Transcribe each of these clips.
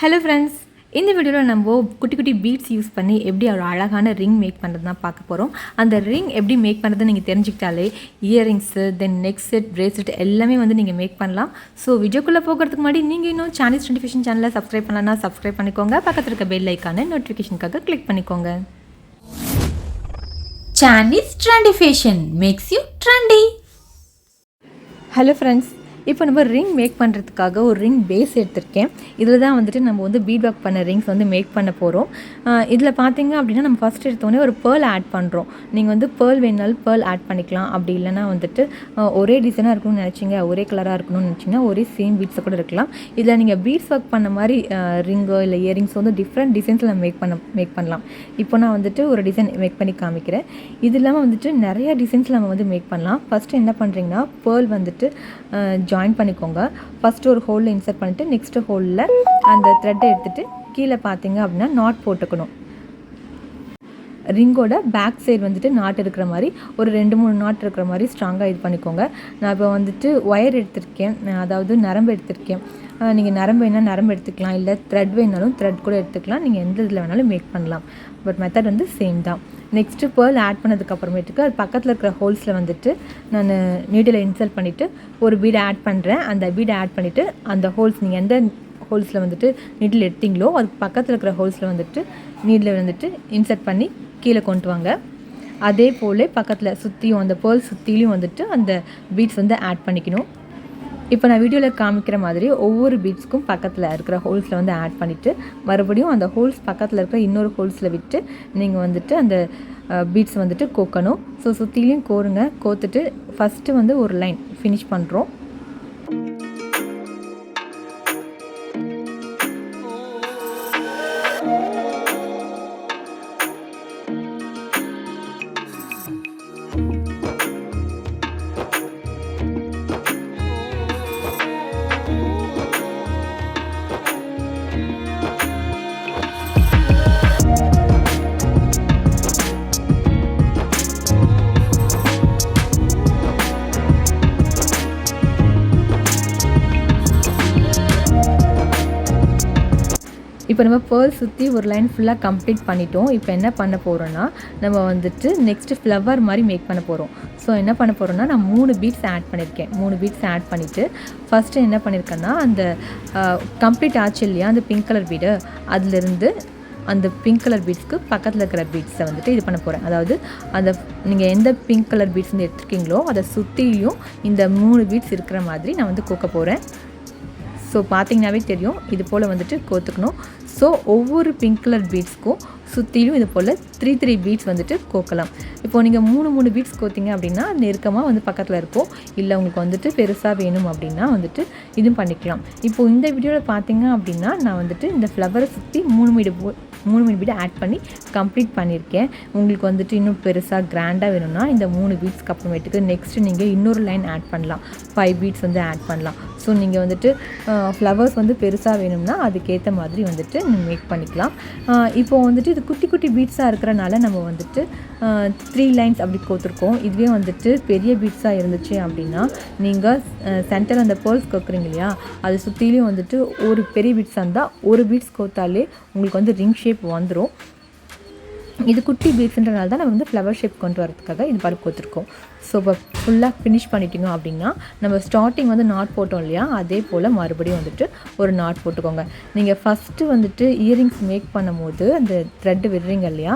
Hello friends, இந்த வீடியோவில் நம்ம குட்டி குட்டி பீட்ஸ் யூஸ் பண்ணி எப்படி ஒரு அழகான ரிங் மேக் பண்ணுறது தான் பார்க்க போகிறோம். அந்த ரிங் எப்படி மேக் பண்ணுறது நீங்கள் தெரிஞ்சுக்கிட்டாலே இயரிங்ஸு தென் நெக் செட் பிரேஸ்லெட் எல்லாமே வந்து நீங்கள் மேக் பண்ணலாம். ஸோ வீடியோக்குள்ளே போகிறதுக்கு முன்னாடி நீங்கள் இன்னும் சானிஷ் ட்ரெண்டிஃபிகேஷன் சேனலை சப்ஸ்கிரைப் பண்ணலன்னா சப்ஸ்கிரைப் பண்ணிக்கோங்க. பக்கத்தில் இருக்க பெல் ஐக்கான நோட்டிஃபிகேஷனுக்காக கிளிக் பண்ணிக்கோங்க. Sanish trendification makes you trendy. Hello friends, இப்போ நம்ம ரிங் மேக் பண்ணுறதுக்காக ஒரு ரிங் பேஸ் எடுத்திருக்கேன். இதில் தான் வந்துட்டு நம்ம வந்து பீட் ஒர்க் பண்ண ரிங்ஸ் வந்து மேக் பண்ண போகிறோம். இதில் பார்த்தீங்க அப்படின்னா நம்ம ஃபஸ்ட் எடுத்தோடனே ஒரு பேர்ல் ஆட் பண்ணுறோம். நீங்கள் வந்து பேர்ல் வேணாலும் பேர்ல் ஆட் பண்ணிக்கலாம். அப்படி இல்லைனா வந்துட்டு ஒரே டிசைனாக இருக்கணும்னு நினச்சிங்க, ஒரே கலராக இருக்கணும்னு நினச்சிங்கன்னா ஒரே சேம் பீட்ஸை கூட இருக்கலாம். இதில் நீங்கள் பீட்ஸ் ஒர்க் பண்ண மாதிரி ரிங்கோ இல்லை இயரிங்ஸோ வந்து டிஃப்ரெண்ட் டிசைன்ஸில் மேக் பண்ணலாம். இப்போ நான் வந்துட்டு ஒரு டிசைன் மேக் பண்ணி காமிக்கிறேன். இது இல்லாமல் வந்துட்டு நிறையா டிசைன்ஸில் நம்ம வந்து மேக் பண்ணலாம். ஃபஸ்ட்டு என்ன பண்ணுறீங்கன்னா பேர்ல் வந்துட்டு ஜாயின் பண்ணிக்கோங்க. ஃபஸ்ட்டு ஒரு ஹோலில் இன்சர்ட் பண்ணிவிட்டு நெக்ஸ்ட்டு ஹோலில் அந்த த்ரெட்டை எடுத்துகிட்டு கீழே பார்த்தீங்க அப்படின்னா நாட் போட்டுக்கணும். ரிங்கோட பேக் சைடு வந்துட்டு நாட் இருக்கிற மாதிரி ஒரு 2-3 நாட் இருக்கிற மாதிரி ஸ்ட்ராங்காக இது பண்ணிக்கோங்க. நான் இப்போ வந்துட்டு ஒயர் எடுத்திருக்கேன், அதாவது நரம்பு எடுத்திருக்கேன். நீங்கள் நரம்பு வேணால் நரம்பு எடுத்துக்கலாம், இல்லை த்ரெட் வேணாலும் த்ரெட் கூட எடுத்துக்கலாம். நீங்கள் எந்த இதில் வேணாலும் மேக் பண்ணலாம். பட் மெத்தட் வந்து சேம் தான். நெக்ஸ்ட்டு பேர்ல் ஆட் பண்ணதுக்கப்புறமேட்டுக்கு அது பக்கத்தில் இருக்கிற ஹோல்ஸில் வந்துட்டு நான் நீடில் இன்சர்ட் பண்ணிவிட்டு ஒரு பீடை ஆட் பண்ணுறேன். அந்த பீடை ஆட் பண்ணிவிட்டு அந்த ஹோல்ஸ் நீங்கள் எந்த ஹோல்ஸில் வந்துட்டு நீடில் எடுத்தீங்களோ அதுக்கு பக்கத்தில் இருக்கிற ஹோல்ஸில் வந்துட்டு நீடில் வந்துட்டு இன்சர்ட் பண்ணி கீழே கொண்டு வாங்க. அதே போல் பக்கத்தில் சுற்றியும் அந்த பேர்ல் சுற்றிலையும் வந்துட்டு அந்த பீட்ஸ் வந்து ஆட் பண்ணிக்கணும். இப்போ நான் வீடியோவில் காமிக்கிற மாதிரி ஒவ்வொரு பீட்ஸ்க்கும் பக்கத்தில் இருக்கிற ஹோல்ஸில் வந்து ஆட் பண்ணிவிட்டு மறுபடியும் அந்த ஹோல்ஸ் பக்கத்தில் இருக்கிற இன்னொரு ஹோல்ஸில் விட்டு நீங்கள் வந்துட்டு அந்த பீட்ஸ் வந்துட்டு கோக்கணும். ஸோ சுற்றிலையும் கோருங்க. கோத்துட்டு ஃபஸ்ட்டு வந்து ஒரு லைன் ஃபினிஷ் பண்ணுறோம். இப்போ நம்ம பேர்ல் சுற்றி ஒரு லைன் ஃபுல்லாக கம்ப்ளீட் பண்ணிட்டோம். இப்போ என்ன பண்ண போகிறோன்னா நம்ம வந்துட்டு நெக்ஸ்ட்டு ஃப்ளவர் மாதிரி மேக் பண்ண போகிறோம். ஸோ என்ன பண்ண போகிறோன்னா நான் 3 பீட்ஸ் ஆட் பண்ணியிருக்கேன். 3 பீட்ஸ் ஆட் பண்ணிவிட்டு ஃபஸ்ட்டு என்ன பண்ணியிருக்கேன்னா அந்த கம்ப்ளீட் ஆச்சு இல்லையா அந்த பிங்க் கலர் பீடு, அதிலிருந்து அந்த பிங்க் கலர் பீட்ஸ்க்கு பக்கத்தில் இருக்கிற பீட்ஸை வந்துட்டு இது பண்ண போகிறேன். அதாவது அந்த நீங்கள் எந்த பிங்க் கலர் பீட்ஸ் வந்து எடுத்துருக்கீங்களோ அதை சுற்றியும் இந்த 3 பீட்ஸ் இருக்கிற மாதிரி நான் வந்து கோக்க போகிறேன். ஸோ பார்த்தீங்கன்னாவே தெரியும், இது போல் வந்துட்டு கோத்துக்கணும். ஸோ ஒவ்வொரு பிங்க் கலர் பீட்ஸ்க்கும் சுற்றிலும் இது போல் 3 பீட்ஸ் வந்துட்டு கோக்கலாம். இப்போது நீங்கள் 3 பீட்ஸ் கோத்திங்க அப்படின்னா நெருக்கமாக வந்து பக்கத்தில் இருக்கும். இல்லை உங்களுக்கு வந்துட்டு பெருசாக வேணும் அப்படின்னா வந்துட்டு இதுவும் பண்ணிக்கலாம். இப்போது இந்த வீடியோவில் பார்த்தீங்க அப்படின்னா நான் வந்துட்டு இந்த ஃப்ளவரை சுற்றி 3 பீடை ஆட் பண்ணி கம்ப்ளீட் பண்ணியிருக்கேன். உங்களுக்கு வந்துட்டு இன்னும் பெருசாக கிராண்டாக வேணும்னா இந்த 3 பீட்ஸ்க்கு அப்புறமேட்டுக்கு நெக்ஸ்ட்டு நீங்கள் இன்னொரு லைன் ஆட் பண்ணலாம். 5 பீட்ஸ் வந்து ஆட் பண்ணலாம். ஸோ நீங்கள் வந்துட்டு ஃப்ளவர்ஸ் வந்து பெருசாக வேணும்னா அதுக்கேற்ற மாதிரி வந்துட்டு மேக் பண்ணிக்கலாம். இப்போது வந்துட்டு இது குட்டி குட்டி பீட்ஸாக இருக்கிறனால நம்ம வந்துட்டு 3 லைன்ஸ் அப்படி கோத்துருக்கோம். இதுவே வந்துட்டு பெரிய பீட்ஸாக இருந்துச்சு அப்படின்னா நீங்கள் சென்டர் அந்த பேர்ல்ஸ் கோக்குறீங்க இல்லையா, அது சுற்றிலையும் வந்துட்டு ஒரு பெரிய பீட்ஸாக இருந்தால் ஒரு பீட்ஸ் கோத்தாலே உங்களுக்கு வந்து ரிங் ஷேப் வந்துடும். இது குட்டி பீட்ஸ்ன்றனால தான் நம்ம வந்து ஃப்ளவர் ஷேப் கொண்டு வரதுக்காக இது மாதிரி கோத்துருக்கோம். ஸோ இப்போ ஃபுல்லாக ஃபினிஷ் பண்ணிட்டீங்க அப்படின்னா நம்ம ஸ்டார்டிங் வந்து நாட் போட்டோம் இல்லையா, அதே போல் மறுபடியும் வந்துட்டு ஒரு நாட் போட்டுக்கோங்க. நீங்கள் ஃபஸ்ட்டு வந்துட்டு இயரிங்ஸ் மேக் பண்ணும்போது அந்த த்ரெட்டு விடுறீங்க இல்லையா,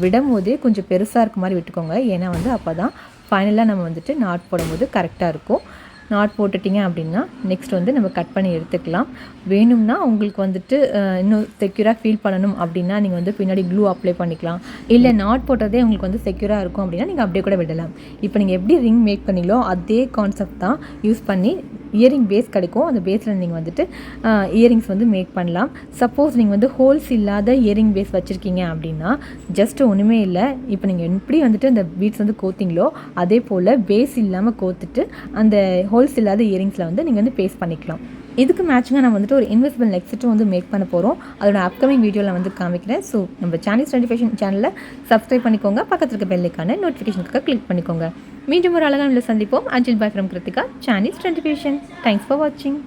விடும் போதே கொஞ்சம் பெருசாக இருக்க மாதிரி விட்டுக்கோங்க. ஏன்னா வந்து அப்போ தான் ஃபைனலாக நம்ம வந்துட்டு நாட் போடும்போது கரெக்டாக இருக்கும். நாட் போட்டுட்டிங்க அப்படின்னா நெக்ஸ்ட் வந்து நம்ம கட் பண்ணி எடுத்துக்கலாம். வேணும்னா உங்களுக்கு வந்துட்டு இன்னும் செக்யூராக ஃபீல் பண்ணணும் அப்படின்னா நீங்கள் வந்து பின்னாடி க்ளூ அப்ளை பண்ணிக்கலாம். இல்லை நாட் போட்டதே உங்களுக்கு வந்து செக்யூராக இருக்கும் அப்படின்னா நீங்கள் அப்படியே கூட விடலாம். இப்போ நீங்கள் எப்படி ரிங் மேக் பண்ணீங்களோ அதே கான்செப்ட் தான் யூஸ் பண்ணி இயரிங் பேஸ் கிடைக்கும். அந்த பேஸில் நீங்கள் வந்துட்டு இயரிங்ஸ் வந்து மேக் பண்ணலாம். சப்போஸ் நீங்கள் வந்து ஹோல்ஸ் இல்லாத இயரிங் பேஸ் வச்சுருக்கீங்க அப்படின்னா ஜஸ்ட்டு ஒன்றுமே இல்லை. இப்போ நீங்கள் எப்படி வந்துட்டு அந்த பீட்ஸ் வந்து கோத்திங்களோ அதே போல் பேஸ் இல்லாமல் கோத்துட்டு அந்த ஹோல்ஸ் இல்லாத இயரிங்ஸில் வந்து நீங்கள் வந்து பேஸ்ட் பண்ணிக்கலாம். இதுக்கு மேட்சிங்காக நம்ம வந்துட்டு ஒரு இன்விசிபிள் நெக் செட்டும் வந்து மேக் பண்ண போகிறோம். அதோட அப்கமிங் வீடியோவில் வந்து காமிக்கிறேன். ஸோ நம்ம சானிஷ் ட்ரெண்டிஃபிகேஷன் சேனலை சப்ஸ்கிரைப் பண்ணிக்கோங்க. பக்கத்தில் இருக்க பெல் ஐக்கான நோட்டிஃபிகேஷனுக்காக கிளிக் பண்ணிக்கோங்க. மீண்டும் ஒரு அழகான சந்திப்போம். அஞ்சில் bye from Krithika, Sanish trendification. Thanks for வாட்சிங்.